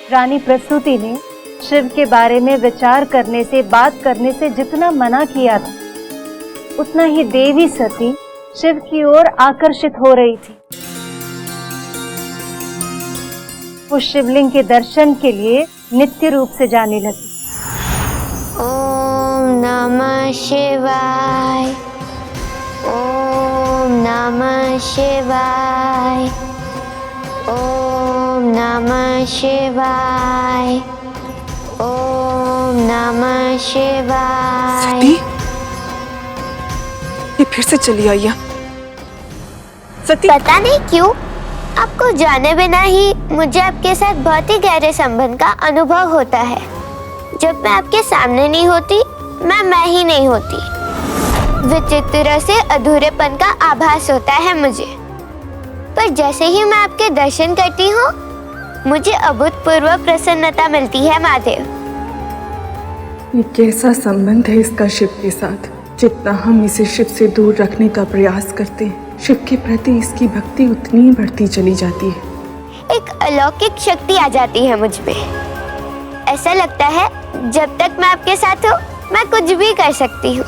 रानी प्रसूति ने शिव के बारे में विचार करने से, बात करने से जितना मना किया था, उतना ही देवी सती शिव की ओर आकर्षित हो रही थी। वो शिवलिंग के दर्शन के लिए नित्य रूप से जाने लगी। ओम नमः शिवाय, ओम नमः शिवाय, ओम नमः शिवाय, ओम नमः शिवाय। सती, ये फिर से चली आई है। सती, पता नहीं क्यों आपको जाने बिना ही मुझे आपके साथ बहुत ही गहरे संबंध का अनुभव होता है। जब मैं आपके सामने नहीं होती, मैं ही नहीं होती। विचित्र से अधूरेपन का आभास होता है मुझे। पर जैसे ही मैं आपके दर्शन करती हूँ, मुझे अभूतपूर्व प्रसन्नता मिलती है महादेव। ये कैसा संबंध है इसका शिव के साथ? जितना हम इसे शिव से दूर रखने का प्रयास करते हैं, शिव के प्रति इसकी भक्ति उतनी ही बढ़ती चली जाती है। एक अलौकिक शक्ति आ जाती है मुझ में। ऐसा लगता है जब तक मैं आपके साथ हूँ, मैं कुछ भी कर सकती हूँ।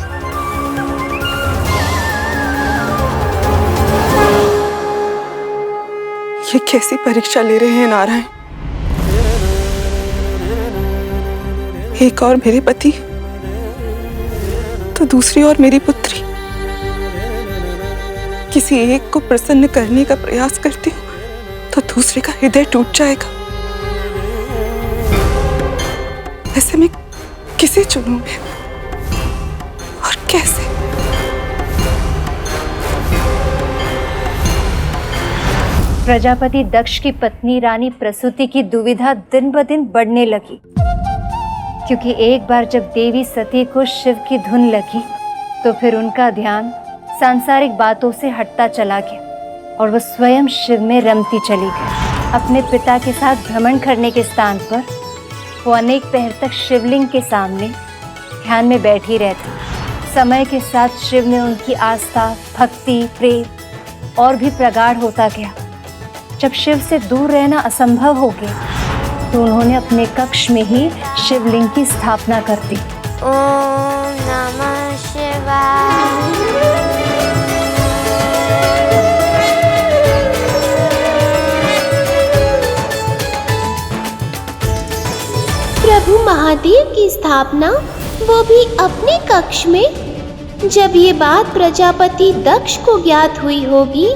ये कैसी परीक्षा ले रहे हैं नारायण? एक और मेरे पति, तो दूसरी ओर मेरी पुत्री। किसी एक को प्रसन्न करने का प्रयास करती हूँ तो दूसरे का हृदय टूट जाएगा। ऐसे में किसे चुनूं मैं और कैसे? प्रजापति दक्ष की पत्नी रानी प्रसूति की दुविधा दिन ब दिन बढ़ने लगी, क्योंकि एक बार जब देवी सती को शिव की धुन लगी तो फिर उनका ध्यान सांसारिक बातों से हटता चला गया और वो स्वयं शिव में रमती चली गई। अपने पिता के साथ भ्रमण करने के स्थान पर वो अनेक पहर तक शिवलिंग के सामने ध्यान में बैठी रहती। समय के साथ शिव में उनकी आस्था, भक्ति, प्रेम और भी प्रगाढ़ होता गया। जब शिव से दूर रहना असंभव हो गया तो उन्होंने अपने कक्ष में ही शिवलिंग की स्थापना कर दी। ओम नमः शिवाय। प्रभु महादेव की स्थापना, वो भी अपने कक्ष में। जब ये बात प्रजापति दक्ष को ज्ञात हुई होगी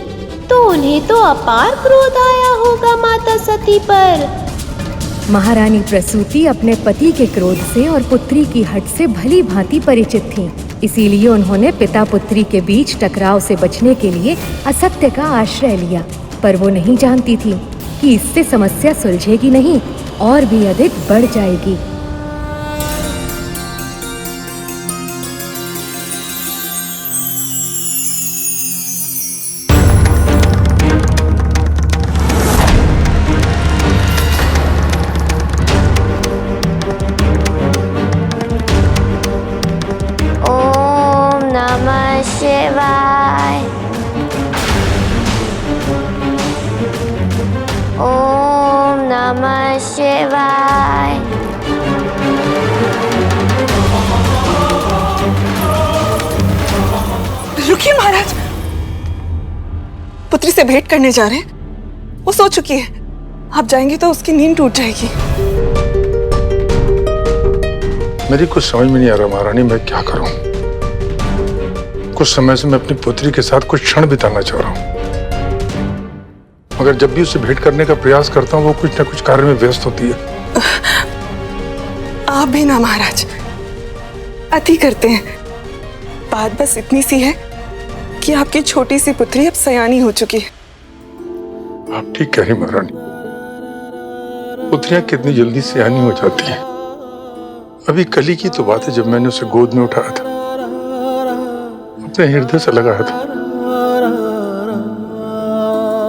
तो उन्हें तो अपार क्रोध आया होगा माता सती पर। महारानी प्रसूति अपने पति के क्रोध से और पुत्री की हट से भली भांति परिचित थीं। इसीलिए उन्होंने पिता पुत्री के बीच टकराव से बचने के लिए असत्य का आश्रय लिया। पर वो नहीं जानती थी कि इससे समस्या सुलझेगी नहीं और भी अधिक बढ़ जाएगी। ओम नमः शिवाय, ओम नमः शिवाय। रुकिए महाराज, पुत्री से भेंट करने जा रहे हैं। वो सो चुकी है, आप जाएंगे तो उसकी नींद टूट जाएगी। मेरी कुछ समझ में नहीं आ रहा महारानी, मैं क्या करूं? कुछ समय से मैं अपनी पुत्री के साथ कुछ क्षण बिताना चाह रहा हूं, मगर जब भी उसे भेंट करने का प्रयास करता हूं वो कुछ न कुछ कार्य में व्यस्त होती है। आप भी ना महाराज, अति करते हैं। बात बस इतनी सी है कि आपकी छोटी सी पुत्री अब सयानी हो चुकी है। आप ठीक कह रही महारानी, पुत्रियां कितनी जल्दी सयानी हो जाती हैं। अभी कल ही की तो बात है जब मैंने उसे गोद में उठाया था, अपने हृदय से लगाया था,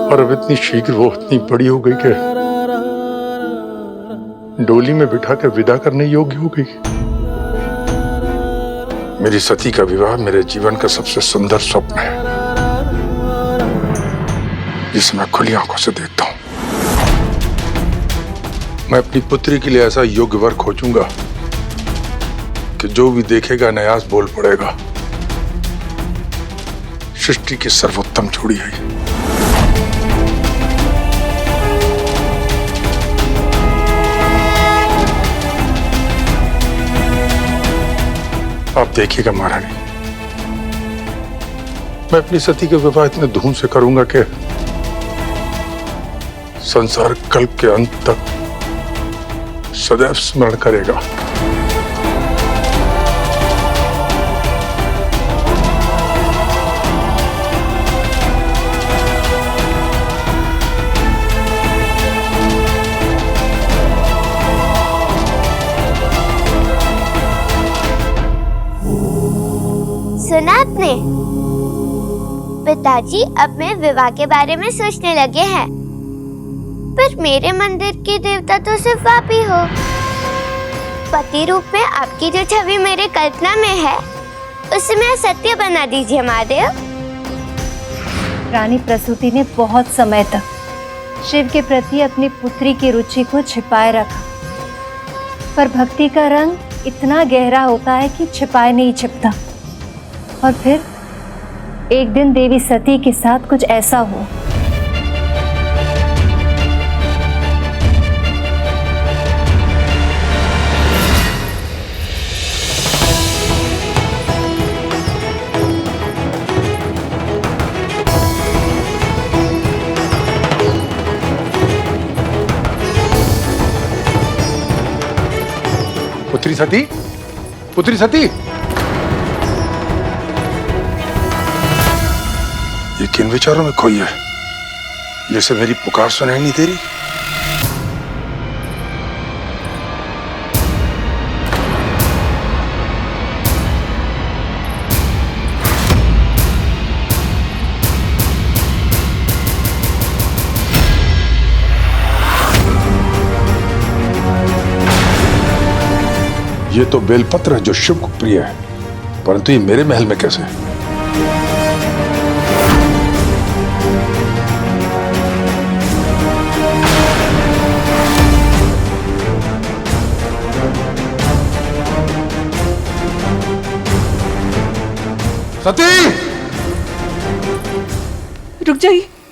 और अब इतनी शीघ्र वो इतनी बड़ी हो गई कि डोली में बिठा कर विदा करने योग्य हो गई। मेरी सती का विवाह मेरे जीवन का सबसे सुंदर स्वप्न है, जिसे मैं खुली आंखों से देखता हूं। मैं अपनी पुत्री के लिए ऐसा योग्य वर खोजूंगा कि जो भी देखेगा न्यास बोल पड़ेगा, सृष्टि की सर्वोत्तम जोड़ी है ये। आप देखिएगा महारानी, मैं अपनी सती के विवाह इतने धूम से करूंगा कि संसार कल्प के अंत तक सदैव स्मरण करेगा। सुना आपने? पिताजी अब मैं विवाह के बारे में सोचने लगे हैं। पर मेरे मंदिर के देवता तो सिर्फ आप ही हो। पति रूप में आपकी जो छवि मेरे कल्पना में है, उसे मैं सत्य बना दीजिए महादेव। रानी प्रसूति ने बहुत समय तक शिव के प्रति अपनी पुत्री की रुचि को छिपाए रखा, पर भक्ति का रंग इतना गहरा होता है कि छिपाए नहीं छिपता। और फिर एक दिन देवी सती के साथ कुछ ऐसा हुआ। पुत्री सती, पुत्री सती, ये किन विचारों में खोई है? जैसे मेरी पुकार सुनाई नहीं दे रही। ये तो बेलपत्र है जो शिव को प्रिय है, परंतु ये मेरे महल में कैसे? सती!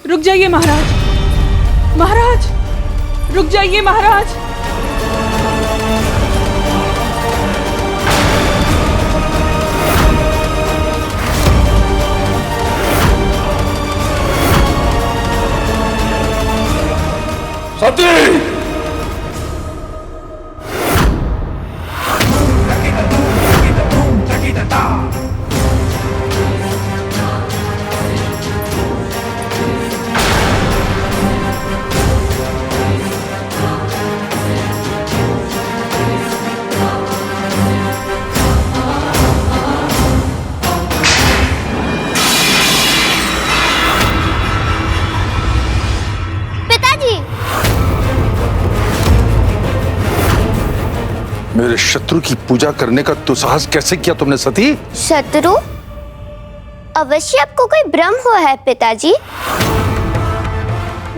रुक जाइए महाराज, महाराज, रुक जाइए महाराज। सती! मेरे शत्रु की पूजा करने का दुस्साहस कैसे किया तुमने सती? शत्रु? अवश्य आपको कोई भ्रम हुआ है पिताजी।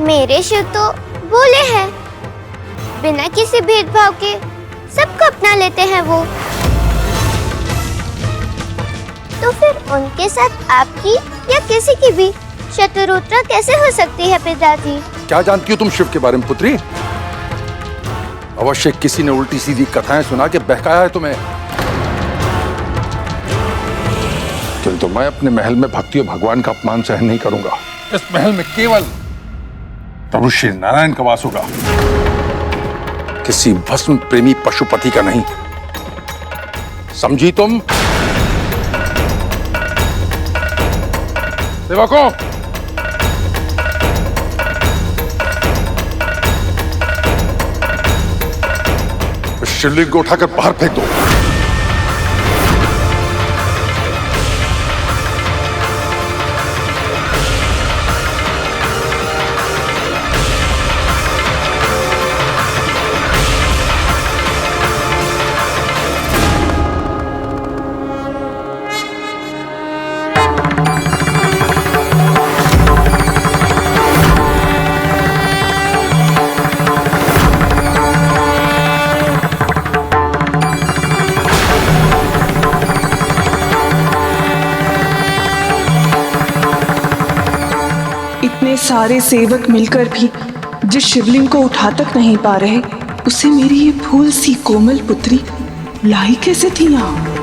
मेरे शिव तो भोले हैं, बिना किसी भेदभाव के सबको अपना लेते हैं वो। तो फिर उनके साथ आपकी या किसी की भी शत्रुता कैसे हो सकती है पिताजी? क्या जानती हो तुम शिव के बारे में पुत्री? अवश्य किसी ने उल्टी सीधी कथाएं सुना के बहकाया है तुम्हें। किंतु मैं अपने महल में भक्ति और भगवान का अपमान सहन नहीं करूंगा। इस महल में केवल प्रभु श्री नारायण का वास होगा, किसी भस्म प्रेमी पशुपति का नहीं। समझी तुम? सेवकों, शिवलिंग को उठाकर बाहर फेंक दो। सारे सेवक मिलकर भी जिस शिवलिंग को उठा तक नहीं पा रहे, उसे मेरी ये फूल सी कोमल पुत्री लाई कैसे थी यहाँ?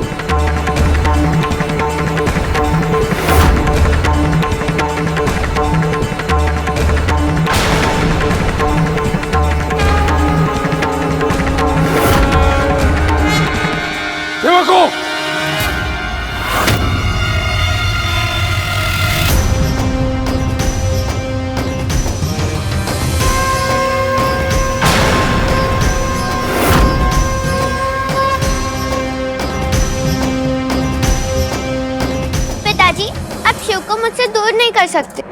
सेवकों, पिताजी, आप शिव को मुझसे दूर नहीं कर सकते।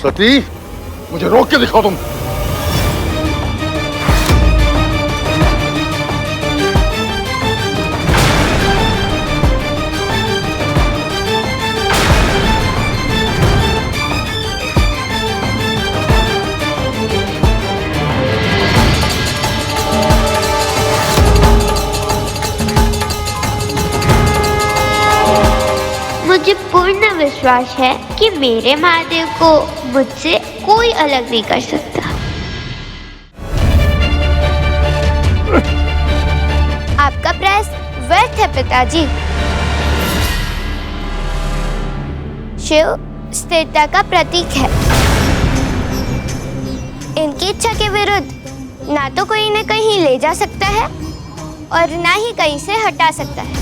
सती, मुझे रोक के दिखाओ तुम। मुझे पूर्ण विश्वास है कि मेरे महादेव को मुझसे कोई अलग नहीं कर सकता। आपका प्रयास व्यर्थ है पिताजी। शिव स्थिरता का प्रतीक है। इनकी इच्छा के विरुद्ध ना तो कोई इन्हें कहीं ले जा सकता है और ना ही कहीं से हटा सकता है।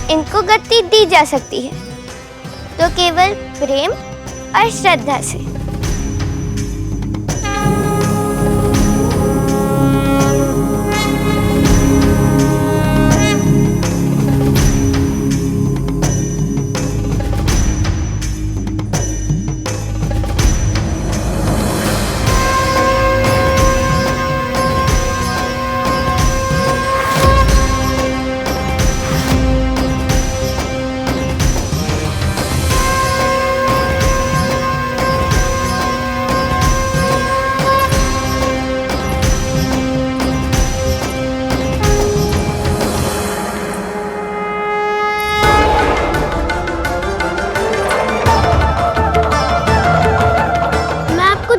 इनको गति दी जा सकती है तो केवल प्रेम और श्रद्धा से।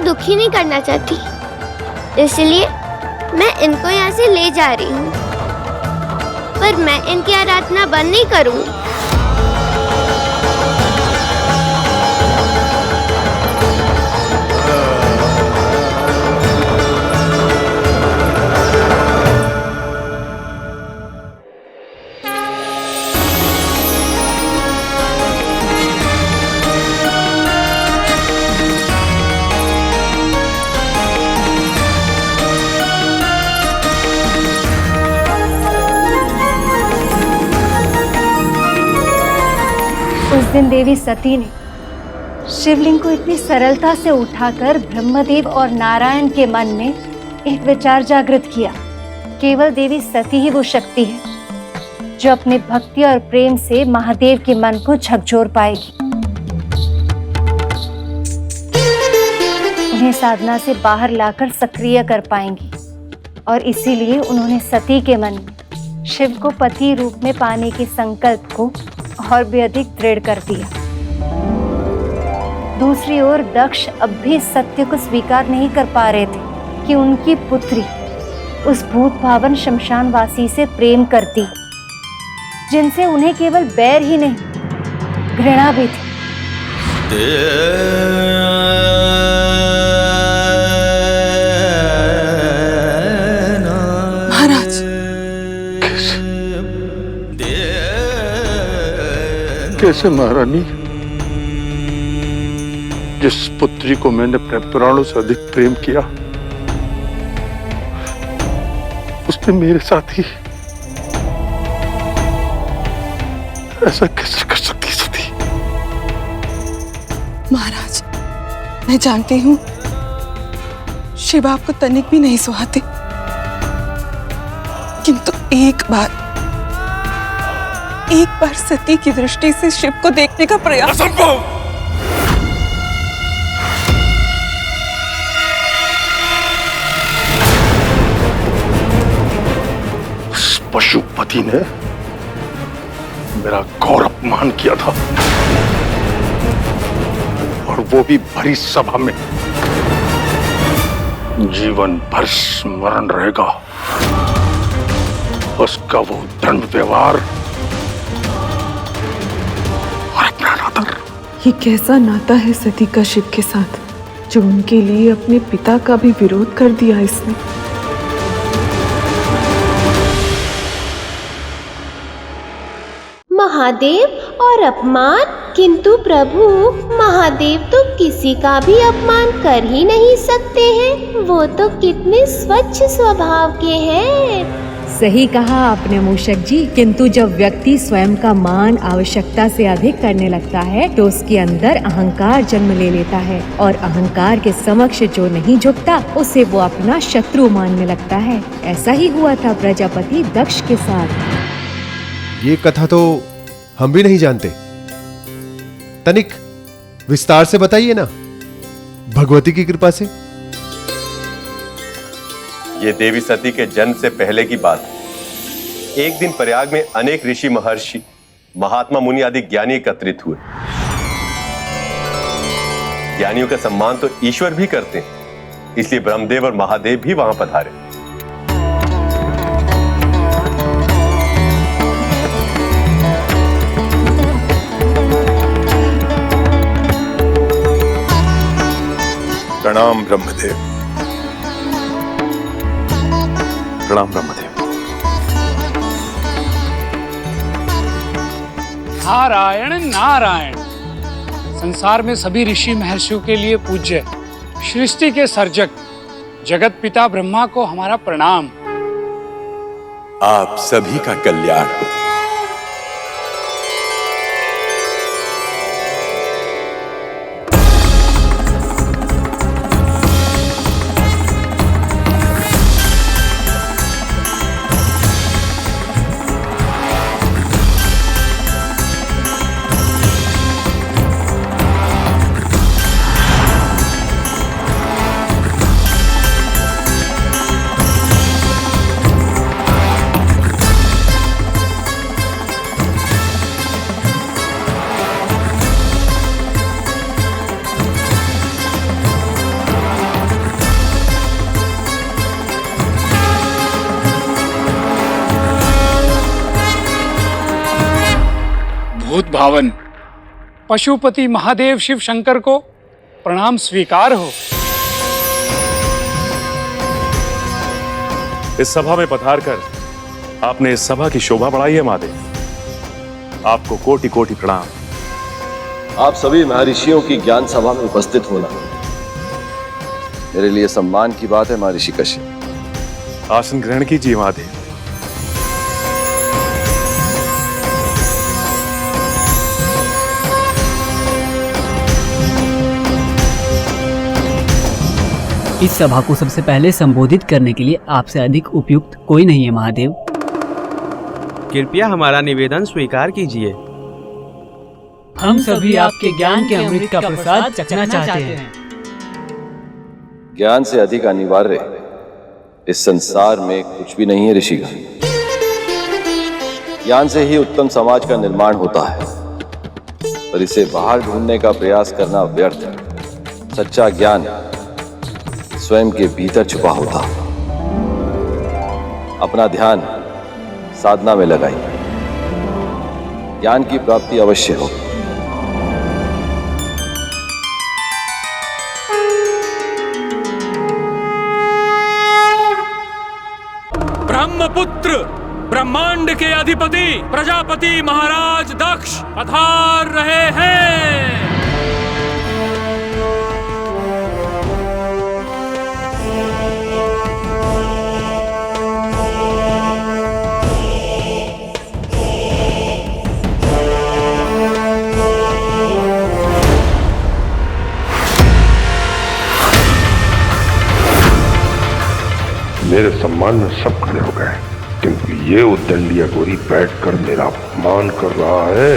दुखी नहीं करना चाहती, इसलिए मैं इनको यहाँ से ले जा रही हूँ, पर मैं इनकी आराधना बंद नहीं करूँगी। उस दिन देवी सती ने शिवलिंग को इतनी सरलता से उठाकर ब्रह्मदेव और नारायण के मन में एक विचार जागृत किया। केवल देवी सती ही वो शक्ति है जो अपने भक्ति और प्रेम से महादेव के मन को झकझोर पाएगी। उन्हें साधना से बाहर लाकर सक्रिय कर पाएंगी और इसीलिए उन्होंने सती के मन में शिव को पति रूप में पाने के संकल्प को और भी अधिक दृढ़ कर दिया। दूसरी ओर दक्ष अब भी सत्य को स्वीकार नहीं कर पा रहे थे कि उनकी पुत्री उस भूत भावन शमशानवासी से प्रेम करती, जिनसे उन्हें केवल बैर ही नहीं घृणा भी थी। महाराज, कैसे महारानी? जिस पुत्री को मैंने अपने प्राणों से अधिक प्रेम किया, उसने मेरे साथ ही ऐसा कैसे कर सकती सती? महाराज, मैं जानती हूँ शिव आपको तनिक भी नहीं सुहाते, किंतु एक बार सती की दृष्टि से शिव को देखने का प्रयास। असंभव! उस पशुपति ने मेरा घोर अपमान किया था, और वो भी भरी सभा में। जीवन भर स्मरण रहेगा उसका वो दंड व्यवहार और अपना नाता। ये कैसा नाता है सती का शिव के साथ, जो उनके लिए अपने पिता का भी विरोध कर दिया इसने। महादेव और अपमान, किंतु प्रभु महादेव तो किसी का भी अपमान कर ही नहीं सकते हैं। वो तो कितने स्वच्छ स्वभाव के हैं। सही कहा आपने मूषक जी, किंतु जब व्यक्ति स्वयं का मान आवश्यकता से अधिक करने लगता है तो उसके अंदर अहंकार जन्म ले लेता है, और अहंकार के समक्ष जो नहीं झुकता उसे वो अपना शत्रु मानने लगता है। ऐसा ही हुआ था प्रजापति दक्ष के साथ। ये कथा तो हम भी नहीं जानते, तनिक विस्तार से बताइए ना, भगवती की कृपा से। ये देवी सती के जन्म से पहले की बात है। एक दिन प्रयाग में अनेक ऋषि, महर्षि, महात्मा, मुनि आदि ज्ञानी एकत्रित हुए। ज्ञानियों का सम्मान तो ईश्वर भी करते हैं, इसलिए ब्रह्मदेव और महादेव भी वहां पधारे। प्रणाम ब्रह्मदेव। प्रणाम ब्रह्मदेव। नारायण नारायण। संसार में सभी ऋषि महर्षियों के लिए पूज्य सृष्टि के सर्जक जगत पिता ब्रह्मा को हमारा प्रणाम। आप सभी का कल्याण हो। भूत भावन पशुपति महादेव शिव शंकर को प्रणाम स्वीकार हो। इस सभा में पधार कर आपने इस सभा की शोभा बढ़ाई है महादेव, आपको कोटि कोटि प्रणाम। आप सभी महर्षियों की ज्ञान सभा में उपस्थित होना मेरे लिए सम्मान की बात है। महर्षि कश्यप, आसन ग्रहण कीजिए महादेव। इस सभा को सबसे पहले संबोधित करने के लिए आपसे अधिक उपयुक्त कोई नहीं है महादेव। कृपया हमारा निवेदन स्वीकार कीजिए। हम सभी आपके ज्ञान के अमृत का प्रसाद चखना चाहते हैं। ज्ञान से अधिक अनिवार्य इस संसार में कुछ भी नहीं है ऋषिगण। ज्ञान से ही उत्तम समाज का निर्माण होता है, पर इसे बाहर ढूंढने का प्रयास करना व्यर्थ है। सच्चा ज्ञान स्वयं के भीतर छुपा होता। अपना ध्यान साधना में लगाइए, ज्ञान की प्राप्ति अवश्य हो। ब्रह्मपुत्र, ब्रह्मांड के अधिपति प्रजापति महाराज दक्ष पधार रहे हैं। मेरे सम्मान में सब खड़े हो गए, किंतु ये उद्दंडी अघोरी बैठकर मेरा अपमान कर रहा है।